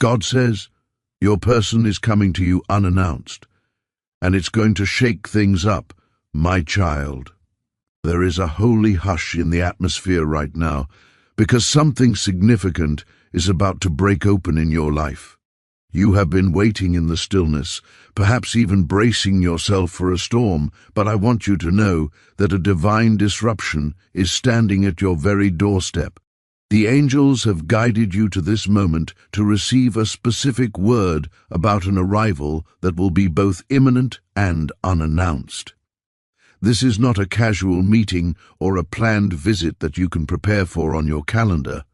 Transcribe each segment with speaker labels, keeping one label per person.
Speaker 1: God says, your person is coming to you unannounced, and it's going to shake things up, my child. There is a holy hush in the atmosphere right now, because something significant is about to break open in your life. You have been waiting in the stillness, perhaps even bracing yourself for a storm, but I want you to know that a divine disruption is standing at your very doorstep. The angels have guided you to this moment to receive a specific word about an arrival that will be both imminent and unannounced. This is not a casual meeting or a planned visit that you can prepare for on your calendar.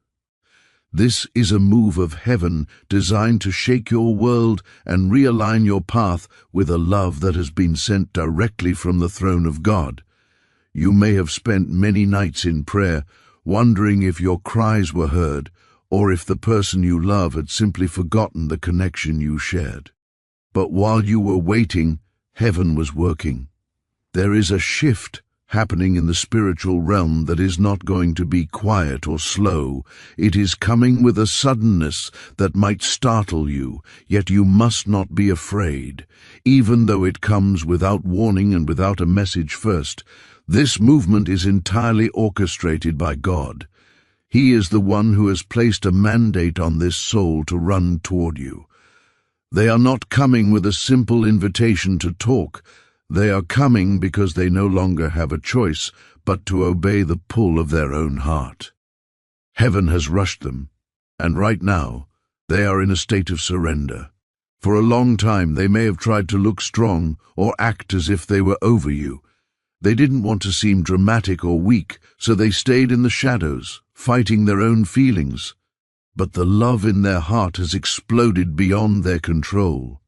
Speaker 1: This is a move of heaven designed to shake your world and realign your path with a love that has been sent directly from the throne of God. You may have spent many nights in prayer, wondering if your cries were heard, or if the person you love had simply forgotten the connection you shared. But while you were waiting, heaven was working. There is a shift happening in the spiritual realm that is not going to be quiet or slow. It is coming with a suddenness that might startle you, yet you must not be afraid. Even though it comes without warning and without a message first, this movement is entirely orchestrated by God. He is the one who has placed a mandate on this soul to run toward you. They are not coming with a simple invitation to talk. They are coming because they no longer have a choice but to obey the pull of their own heart. Heaven has rushed them, and right now they are in a state of surrender. For a long time they may have tried to look strong or act as if they were over you. They didn't want to seem dramatic or weak, so they stayed in the shadows, fighting their own feelings. But the love in their heart has exploded beyond their control.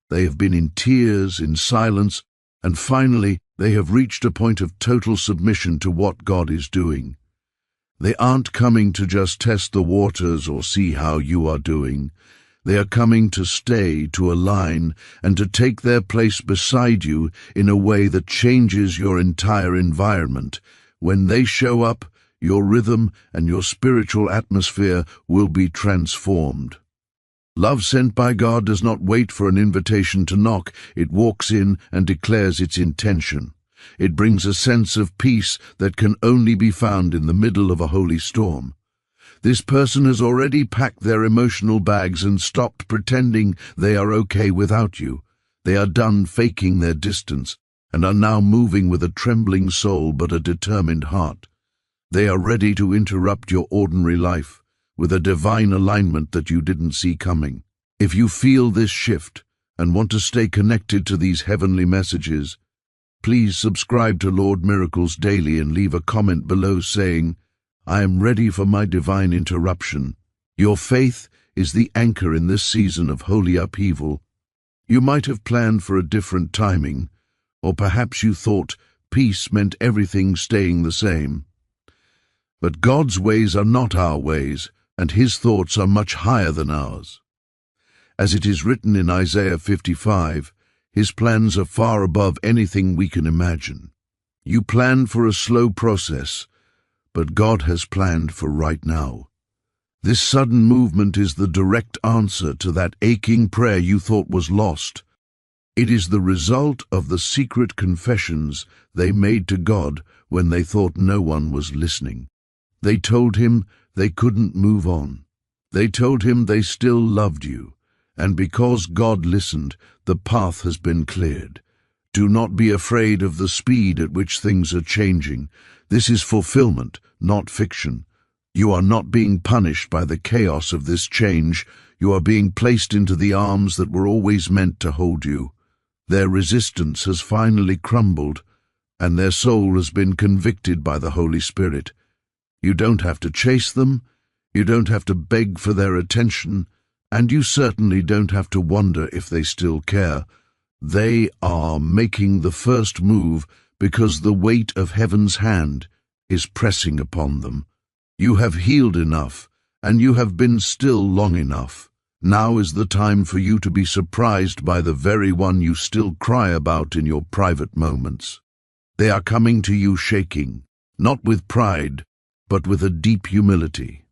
Speaker 1: They have been in tears, in silence, and finally they have reached a point of total submission to what God is doing. They aren't coming to just test the waters or see how you are doing. They are coming to stay, to align, and to take their place beside you in a way that changes your entire environment. When they show up, your rhythm and your spiritual atmosphere will be transformed. Love sent by God does not wait for an invitation to knock. It walks in and declares its intention. It brings a sense of peace that can only be found in the middle of a holy storm. This person has already packed their emotional bags and stopped pretending they are okay without you. They are done faking their distance and are now moving with a trembling soul but a determined heart. They are ready to interrupt your ordinary life with a divine alignment that you didn't see coming. If you feel this shift and want to stay connected to these heavenly messages, please subscribe to Lord Miracles Daily and leave a comment below saying, I am ready for my divine interruption. Your faith is the anchor in this season of holy upheaval. You might have planned for a different timing, or perhaps you thought peace meant everything staying the same. But God's ways are not our ways, and His thoughts are much higher than ours. As it is written in Isaiah 55, His plans are far above anything we can imagine. You planned for a slow process, but God has planned for right now. This sudden movement is the direct answer to that aching prayer you thought was lost. It is the result of the secret confessions they made to God when they thought no one was listening. They told Him they couldn't move on. They told Him they still loved you, and because God listened, the path has been cleared. Do not be afraid of the speed at which things are changing. This is fulfillment, not fiction. You are not being punished by the chaos of this change. You are being placed into the arms that were always meant to hold you. Their resistance has finally crumbled, and their soul has been convicted by the Holy Spirit. You don't have to chase them, you don't have to beg for their attention, and you certainly don't have to wonder if they still care. They are making the first move because the weight of heaven's hand is pressing upon them. You have healed enough, and you have been still long enough. Now is the time for you to be surprised by the very one you still cry about in your private moments. They are coming to you shaking, not with pride, but with a deep humility.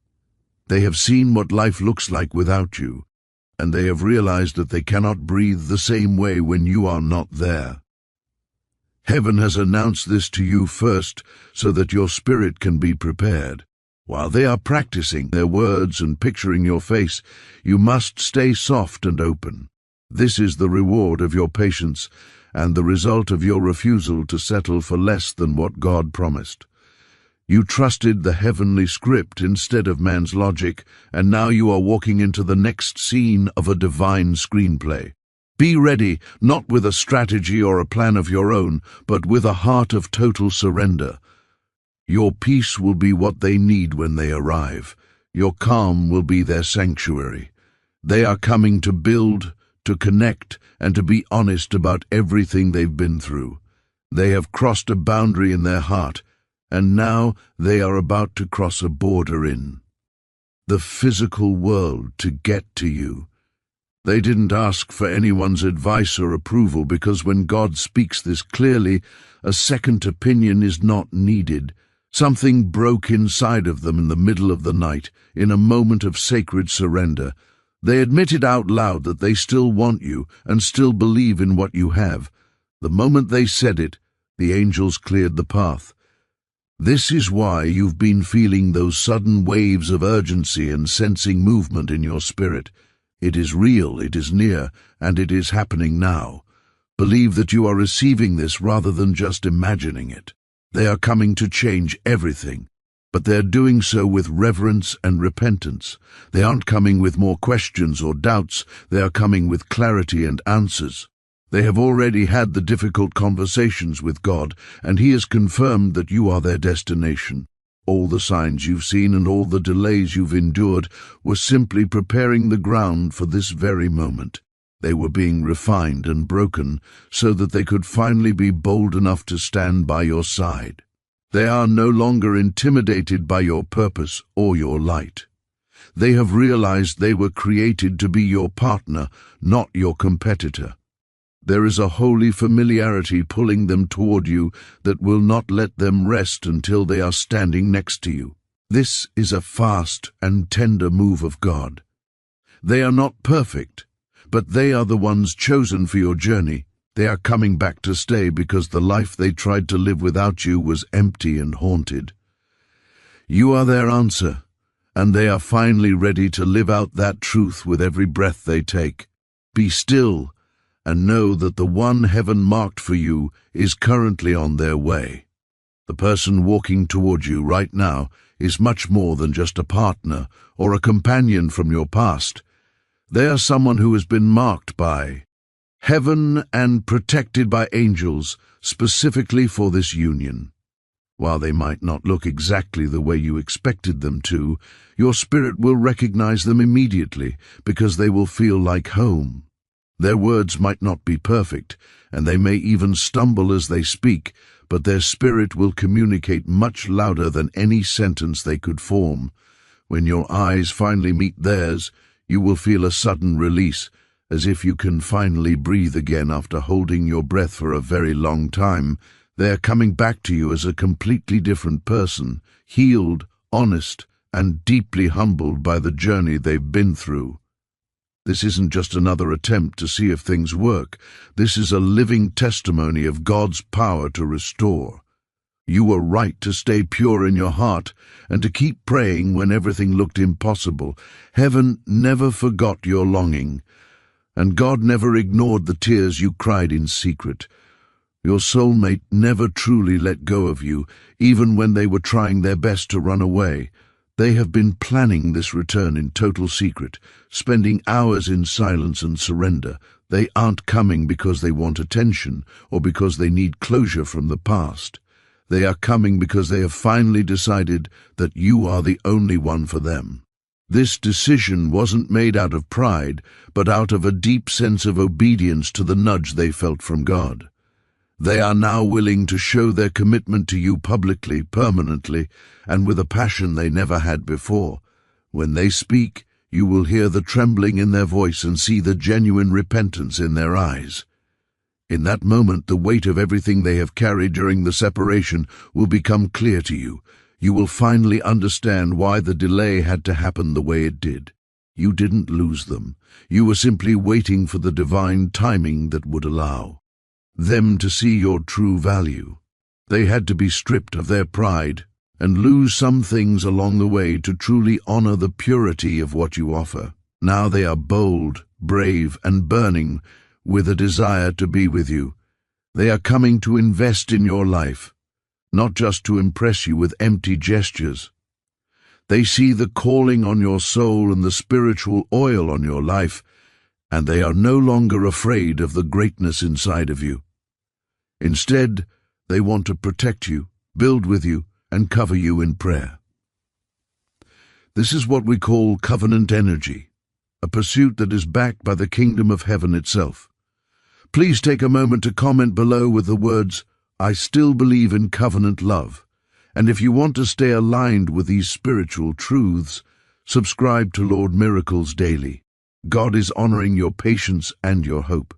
Speaker 1: They have seen what life looks like without you, and they have realized that they cannot breathe the same way when you are not there. Heaven has announced this to you first so that your spirit can be prepared. While they are practicing their words and picturing your face, you must stay soft and open. This is the reward of your patience and the result of your refusal to settle for less than what God promised. You trusted the heavenly script instead of man's logic, and now you are walking into the next scene of a divine screenplay. Be ready, not with a strategy or a plan of your own, but with a heart of total surrender. Your peace will be what they need when they arrive. Your calm will be their sanctuary. They are coming to build, to connect, and to be honest about everything they've been through. They have crossed a boundary in their heart, and now they are about to cross a border in the physical world to get to you. They didn't ask for anyone's advice or approval, because when God speaks this clearly, a second opinion is not needed. Something broke inside of them in the middle of the night, in a moment of sacred surrender. They admitted out loud that they still want you and still believe in what you have. The moment they said it, the angels cleared the path. This is why you've been feeling those sudden waves of urgency and sensing movement in your spirit. It is real, it is near, and it is happening now. Believe that you are receiving this rather than just imagining it. They are coming to change everything, but they're doing so with reverence and repentance. They aren't coming with more questions or doubts, they are coming with clarity and answers. They have already had the difficult conversations with God, and He has confirmed that you are their destination. All the signs you've seen and all the delays you've endured were simply preparing the ground for this very moment. They were being refined and broken so that they could finally be bold enough to stand by your side. They are no longer intimidated by your purpose or your light. They have realized they were created to be your partner, not your competitor. There is a holy familiarity pulling them toward you that will not let them rest until they are standing next to you. This is a fast and tender move of God. They are not perfect, but they are the ones chosen for your journey. They are coming back to stay because the life they tried to live without you was empty and haunted. You are their answer, and they are finally ready to live out that truth with every breath they take. Be still and know that the one heaven marked for you is currently on their way. The person walking toward you right now is much more than just a partner or a companion from your past. They are someone who has been marked by heaven and protected by angels specifically for this union. While they might not look exactly the way you expected them to, your spirit will recognize them immediately because they will feel like home. Their words might not be perfect, and they may even stumble as they speak, but their spirit will communicate much louder than any sentence they could form. When your eyes finally meet theirs, you will feel a sudden release, as if you can finally breathe again after holding your breath for a very long time. They are coming back to you as a completely different person, healed, honest, and deeply humbled by the journey they've been through. This isn't just another attempt to see if things work. This is a living testimony of God's power to restore. You were right to stay pure in your heart and to keep praying when everything looked impossible. Heaven never forgot your longing, and God never ignored the tears you cried in secret. Your soulmate never truly let go of you, even when they were trying their best to run away. They have been planning this return in total secret, spending hours in silence and surrender. They aren't coming because they want attention or because they need closure from the past. They are coming because they have finally decided that you are the only one for them. This decision wasn't made out of pride, but out of a deep sense of obedience to the nudge they felt from God. They are now willing to show their commitment to you publicly, permanently, and with a passion they never had before. When they speak, you will hear the trembling in their voice and see the genuine repentance in their eyes. In that moment, the weight of everything they have carried during the separation will become clear to you. You will finally understand why the delay had to happen the way it did. You didn't lose them. You were simply waiting for the divine timing that would allow them to see your true value. They had to be stripped of their pride and lose some things along the way to truly honor the purity of what you offer. Now they are bold, brave, and burning with a desire to be with you. They are coming to invest in your life, not just to impress you with empty gestures. They see the calling on your soul and the spiritual oil on your life, and they are no longer afraid of the greatness inside of you. Instead, they want to protect you, build with you, and cover you in prayer. This is what we call covenant energy, a pursuit that is backed by the kingdom of heaven itself. Please take a moment to comment below with the words, "I still believe in covenant love." And if you want to stay aligned with these spiritual truths, subscribe to Lord Miracles Daily. God is honoring your patience and your hope.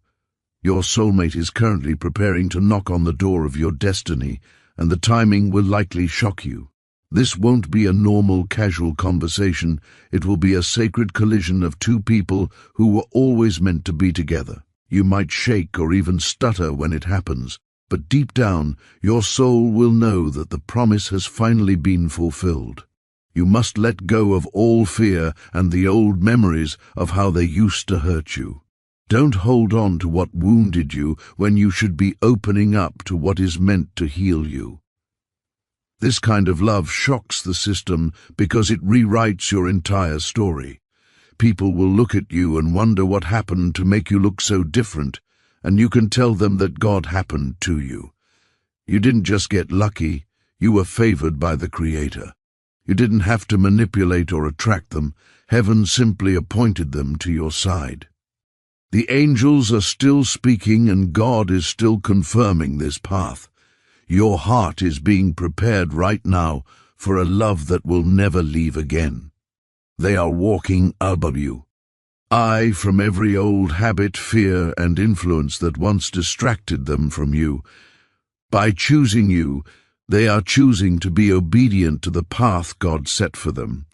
Speaker 1: Your soulmate is currently preparing to knock on the door of your destiny, and the timing will likely shock you. This won't be a normal, casual conversation. It will be a sacred collision of two people who were always meant to be together. You might shake or even stutter when it happens, but deep down, your soul will know that the promise has finally been fulfilled. You must let go of all fear and the old memories of how they used to hurt you. Don't hold on to what wounded you when you should be opening up to what is meant to heal you. This kind of love shocks the system because it rewrites your entire story. People will look at you and wonder what happened to make you look so different, and you can tell them that God happened to you. You didn't just get lucky, you were favored by the Creator. You didn't have to manipulate or attract them. Heaven simply appointed them to your side. The angels are still speaking and God is still confirming this path. Your heart is being prepared right now for a love that will never leave again. They are walking above you. From every old habit, fear, and influence that once distracted them from you. By choosing you, they are choosing to be obedient to the path God set for them.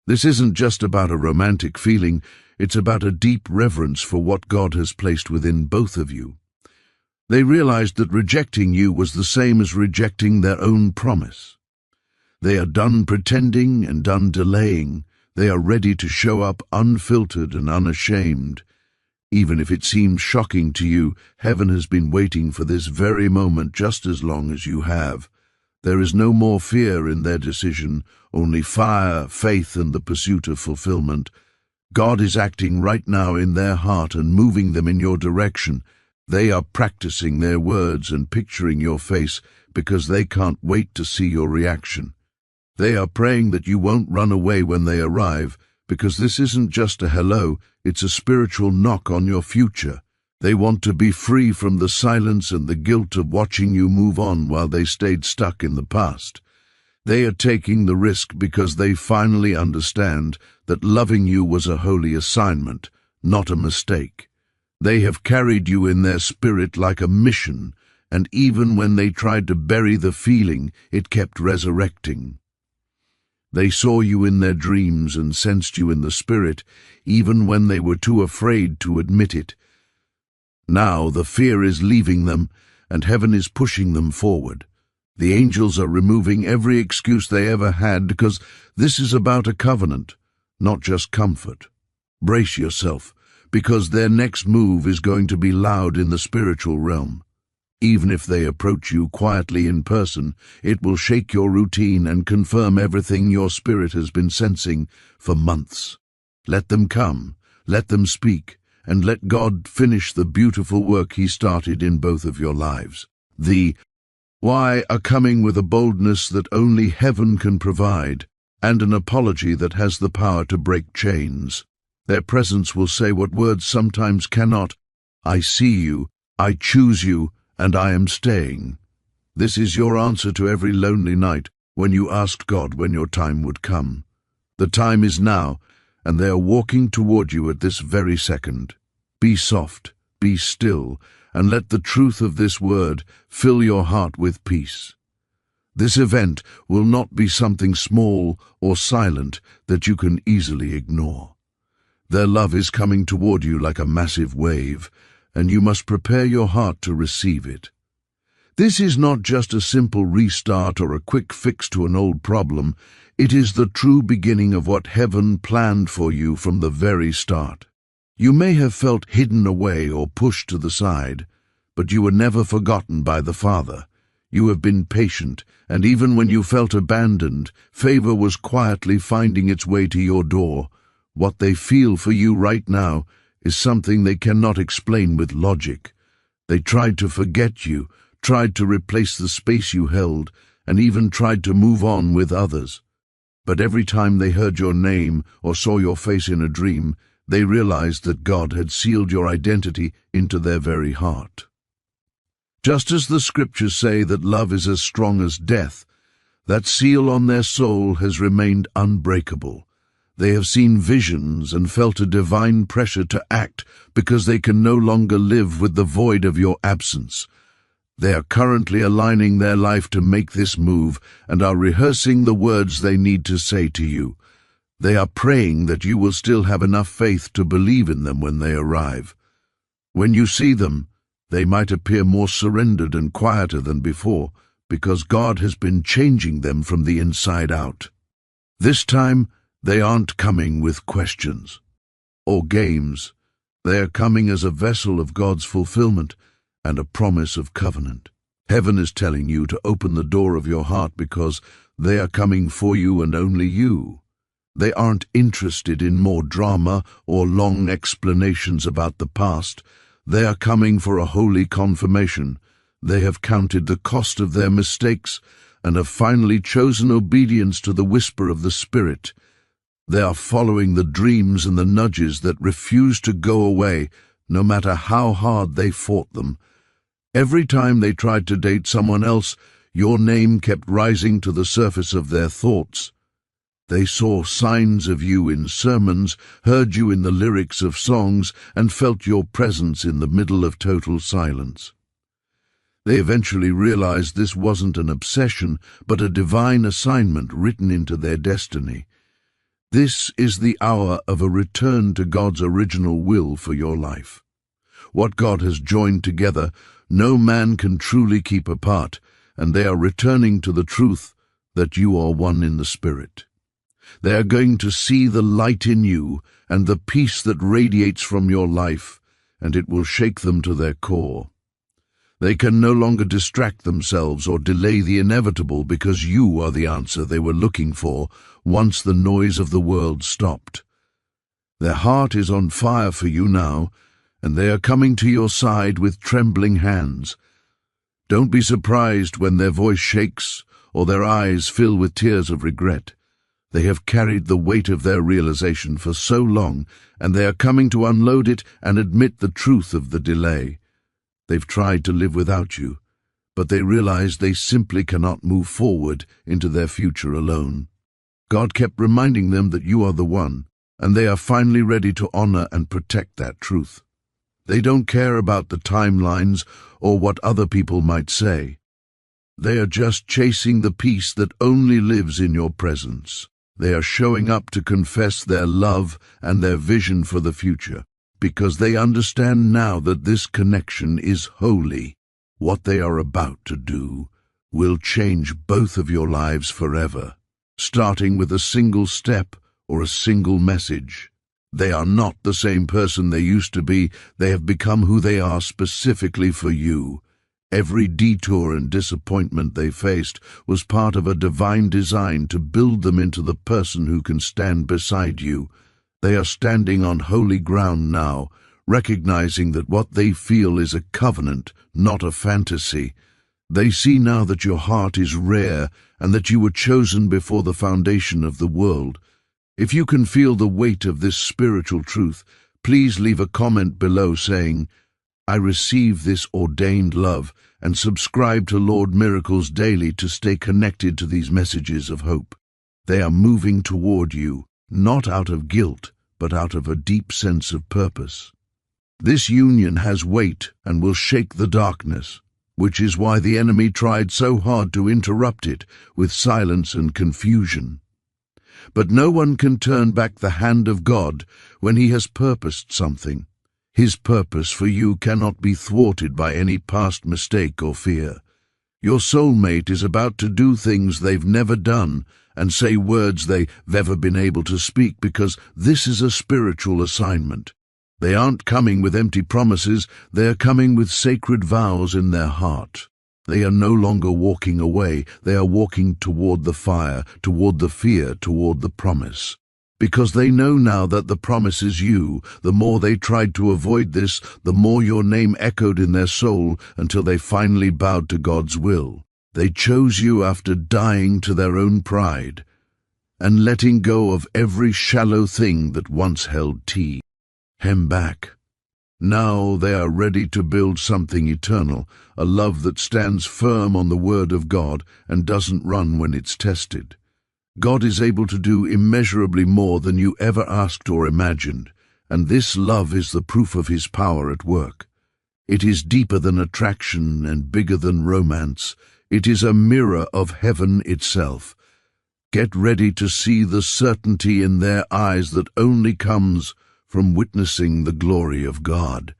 Speaker 1: This isn't just about a romantic feeling, it's about a deep reverence for what God has placed within both of you. They realized that rejecting you was the same as rejecting their own promise. They are done pretending and done delaying. They are ready to show up unfiltered and unashamed. Even if it seems shocking to you, heaven has been waiting for this very moment just as long as you have. There is no more fear in their decision, only fire, faith, and the pursuit of fulfillment. God is acting right now in their heart and moving them in your direction. They are practicing their words and picturing your face because they can't wait to see your reaction. They are praying that you won't run away when they arrive, because this isn't just a hello, it's a spiritual knock on your future. They want to be free from the silence and the guilt of watching you move on while they stayed stuck in the past. They are taking the risk because they finally understand that loving you was a holy assignment, not a mistake. They have carried you in their spirit like a mission, and even when they tried to bury the feeling, it kept resurrecting. They saw you in their dreams and sensed you in the spirit, even when they were too afraid to admit it. Now the fear is leaving them, and heaven is pushing them forward. The angels are removing every excuse they ever had because this is about a covenant, not just comfort. Brace yourself, because their next move is going to be loud in the spiritual realm. Even if they approach you quietly in person, it will shake your routine and confirm everything your spirit has been sensing for months. Let them come, let them speak, and let God finish the beautiful work He started in both of your lives. The why are coming with a boldness that only heaven can provide, and an apology that has the power to break chains. Their presence will say what words sometimes cannot. I see you, I choose you, and I am staying. This is your answer to every lonely night when you asked God when your time would come. The time is now, and they are walking toward you at this very second. Be soft, be still, and let the truth of this word fill your heart with peace. This event will not be something small or silent that you can easily ignore. Their love is coming toward you like a massive wave, and you must prepare your heart to receive it. This is not just a simple restart or a quick fix to an old problem. It is the true beginning of what heaven planned for you from the very start. You may have felt hidden away or pushed to the side, but you were never forgotten by the Father. You have been patient, and even when you felt abandoned, favor was quietly finding its way to your door. What they feel for you right now is something they cannot explain with logic. They tried to forget you, tried to replace the space you held, and even tried to move on with others. But every time they heard your name or saw your face in a dream, they realized that God had sealed your identity into their very heart. Just as the scriptures say that love is as strong as death, that seal on their soul has remained unbreakable. They have seen visions and felt a divine pressure to act because they can no longer live with the void of your absence. They are currently aligning their life to make this move and are rehearsing the words they need to say to you. They are praying that you will still have enough faith to believe in them when they arrive. When you see them, they might appear more surrendered and quieter than before, because God has been changing them from the inside out. This time, they aren't coming with questions or games. They are coming as a vessel of God's fulfillment and a promise of covenant. Heaven is telling you to open the door of your heart because they are coming for you and only you. They aren't interested in more drama or long explanations about the past. They are coming for a holy confirmation. They have counted the cost of their mistakes and have finally chosen obedience to the whisper of the Spirit. They are following the dreams and the nudges that refuse to go away, no matter how hard they fought them. Every time they tried to date someone else, your name kept rising to the surface of their thoughts. They saw signs of you in sermons, heard you in the lyrics of songs, and felt your presence in the middle of total silence. They eventually realized this wasn't an obsession, but a divine assignment written into their destiny. This is the hour of a return to God's original will for your life. What God has joined together, no man can truly keep apart, and they are returning to the truth that you are one in the Spirit. They are going to see the light in you and the peace that radiates from your life, and it will shake them to their core. They can no longer distract themselves or delay the inevitable because you are the answer they were looking for once the noise of the world stopped. Their heart is on fire for you now, and they are coming to your side with trembling hands. Don't be surprised when their voice shakes or their eyes fill with tears of regret. They have carried the weight of their realization for so long, and they are coming to unload it and admit the truth of the delay. They've tried to live without you, but they realize they simply cannot move forward into their future alone. God kept reminding them that you are the one, and they are finally ready to honor and protect that truth. They don't care about the timelines or what other people might say. They are just chasing the peace that only lives in your presence. They are showing up to confess their love and their vision for the future, because they understand now that this connection is holy. What they are about to do will change both of your lives forever, starting with a single step or a single message. They are not the same person they used to be. They have become who they are specifically for you. Every detour and disappointment they faced was part of a divine design to build them into the person who can stand beside you. They are standing on holy ground now, recognizing that what they feel is a covenant, not a fantasy. They see now that your heart is rare and that you were chosen before the foundation of the world. If you can feel the weight of this spiritual truth, please leave a comment below saying, "I receive this ordained love," and subscribe to Lord Miracles Daily to stay connected to these messages of hope. They are moving toward you, not out of guilt, but out of a deep sense of purpose. This union has weight and will shake the darkness, which is why the enemy tried so hard to interrupt it with silence and confusion. But no one can turn back the hand of God when he has purposed something. His purpose for you cannot be thwarted by any past mistake or fear. Your soulmate is about to do things they've never done and say words they've never been able to speak, because this is a spiritual assignment. They aren't coming with empty promises, they are coming with sacred vows in their heart. They are no longer walking away, they are walking toward the fire, toward the fear, toward the promise. Because they know now that the promise is you. The more they tried to avoid this, the more your name echoed in their soul until they finally bowed to God's will. They chose you after dying to their own pride and letting go of every shallow thing that once held them back. Now they are ready to build something eternal, a love that stands firm on the word of God and doesn't run when it's tested. God is able to do immeasurably more than you ever asked or imagined, and this love is the proof of his power at work. It is deeper than attraction and bigger than romance. It is a mirror of heaven itself. Get ready to see the certainty in their eyes that only comes from witnessing the glory of God.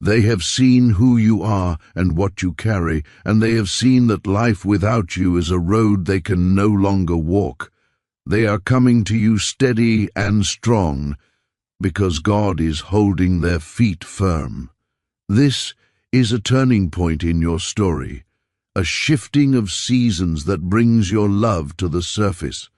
Speaker 1: They have seen who you are and what you carry, and they have seen that life without you is a road they can no longer walk. They are coming to you steady and strong, because God is holding their feet firm. This is a turning point in your story, a shifting of seasons that brings your love to the surface.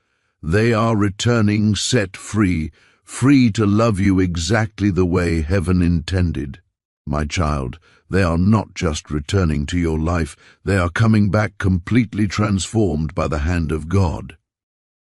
Speaker 1: They are returning set free, free to love you exactly the way heaven intended. My child, they are not just returning to your life, they are coming back completely transformed by the hand of God.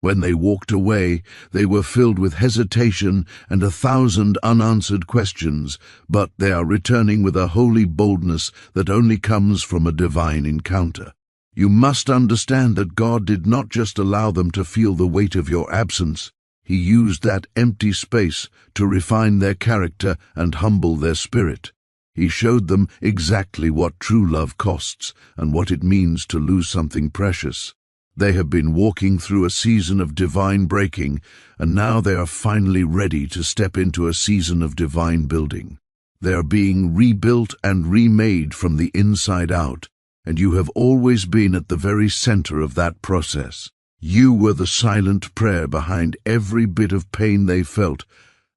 Speaker 1: When they walked away, they were filled with hesitation and 1,000 unanswered questions, but they are returning with a holy boldness that only comes from a divine encounter. You must understand that God did not just allow them to feel the weight of your absence. He used that empty space to refine their character and humble their spirit. He showed them exactly what true love costs and what it means to lose something precious. They have been walking through a season of divine breaking, and now they are finally ready to step into a season of divine building. They are being rebuilt and remade from the inside out, and you have always been at the very center of that process. You were the silent prayer behind every bit of pain they felt,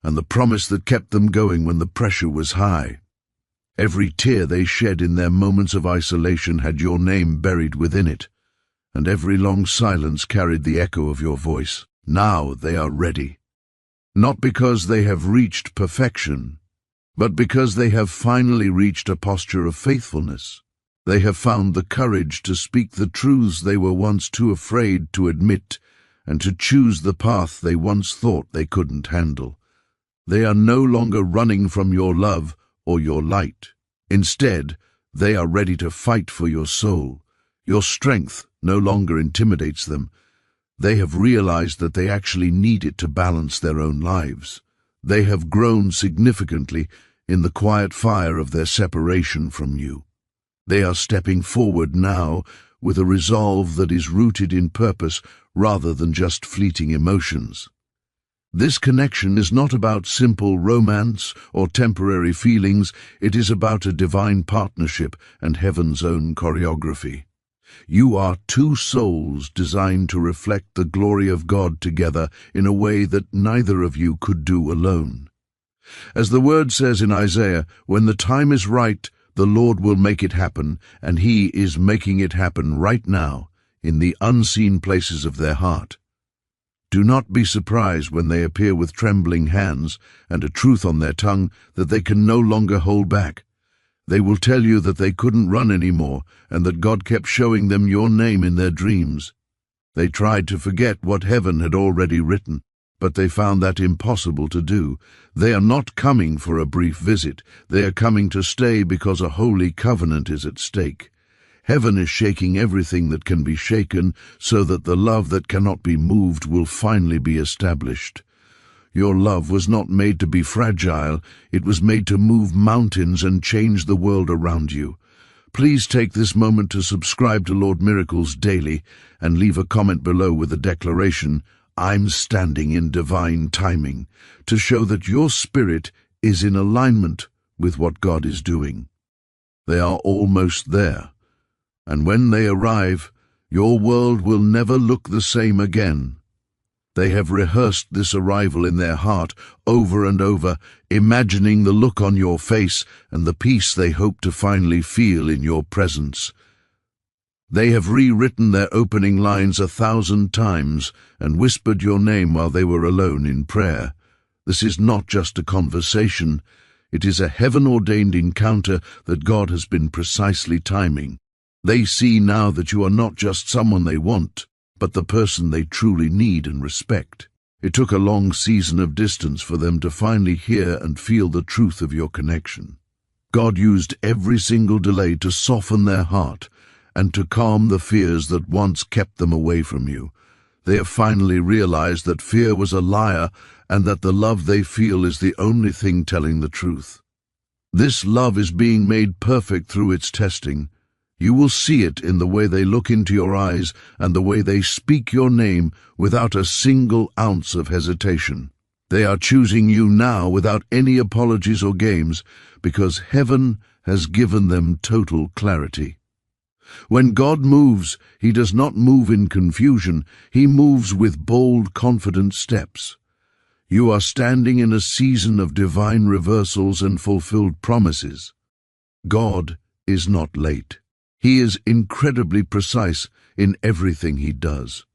Speaker 1: and the promise that kept them going when the pressure was high. Every tear they shed in their moments of isolation had your name buried within it, and every long silence carried the echo of your voice. Now they are ready, not because they have reached perfection, but because they have finally reached a posture of faithfulness. They have found the courage to speak the truths they were once too afraid to admit, and to choose the path they once thought they couldn't handle. They are no longer running from your love or your light. Instead, they are ready to fight for your soul. Your strength no longer intimidates them. They have realized that they actually need it to balance their own lives. They have grown significantly in the quiet fire of their separation from you. They are stepping forward now with a resolve that is rooted in purpose rather than just fleeting emotions. This connection is not about simple romance or temporary feelings. It is about a divine partnership and heaven's own choreography. You are two souls designed to reflect the glory of God together in a way that neither of you could do alone. As the word says in Isaiah, when the time is right, the Lord will make it happen, and He is making it happen right now in the unseen places of their heart. Do not be surprised when they appear with trembling hands and a truth on their tongue that they can no longer hold back. They will tell you that they couldn't run anymore and that God kept showing them your name in their dreams. They tried to forget what heaven had already written, but they found that impossible to do. They are not coming for a brief visit. They are coming to stay because a holy covenant is at stake. Heaven is shaking everything that can be shaken so that the love that cannot be moved will finally be established. Your love was not made to be fragile. It was made to move mountains and change the world around you. Please take this moment to subscribe to Lord Miracles Daily and leave a comment below with the declaration, I'm standing in divine timing to show that your spirit is in alignment with what God is doing. They are almost there, and when they arrive, your world will never look the same again. They have rehearsed this arrival in their heart over and over, imagining the look on your face and the peace they hope to finally feel in your presence. They have rewritten their opening lines 1,000 times and whispered your name while they were alone in prayer. This is not just a conversation. It is a heaven-ordained encounter that God has been precisely timing. They see now that you are not just someone they want, but the person they truly need and respect. It took a long season of distance for them to finally hear and feel the truth of your connection. God used every single delay to soften their heart and to calm the fears that once kept them away from you. They have finally realized that fear was a liar and that the love they feel is the only thing telling the truth. This love is being made perfect through its testing. You will see it in the way they look into your eyes and the way they speak your name without a single ounce of hesitation. They are choosing you now without any apologies or games because heaven has given them total clarity. When God moves, He does not move in confusion. He moves with bold, confident steps. You are standing in a season of divine reversals and fulfilled promises. God is not late. He is incredibly precise in everything He does.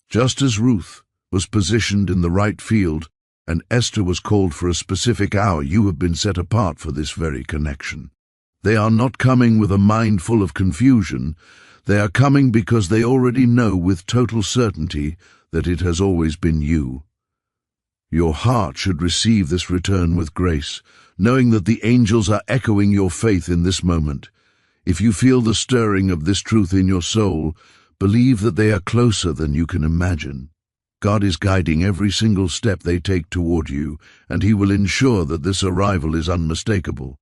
Speaker 1: Just as Ruth was positioned in the right field and Esther was called for a specific hour, you have been set apart for this very connection. They are not coming with a mind full of confusion. They are coming because they already know with total certainty that it has always been you. Your heart should receive this return with grace, knowing that the angels are echoing your faith in this moment. If you feel the stirring of this truth in your soul, believe that they are closer than you can imagine. God is guiding every single step they take toward you, and He will ensure that this arrival is unmistakable.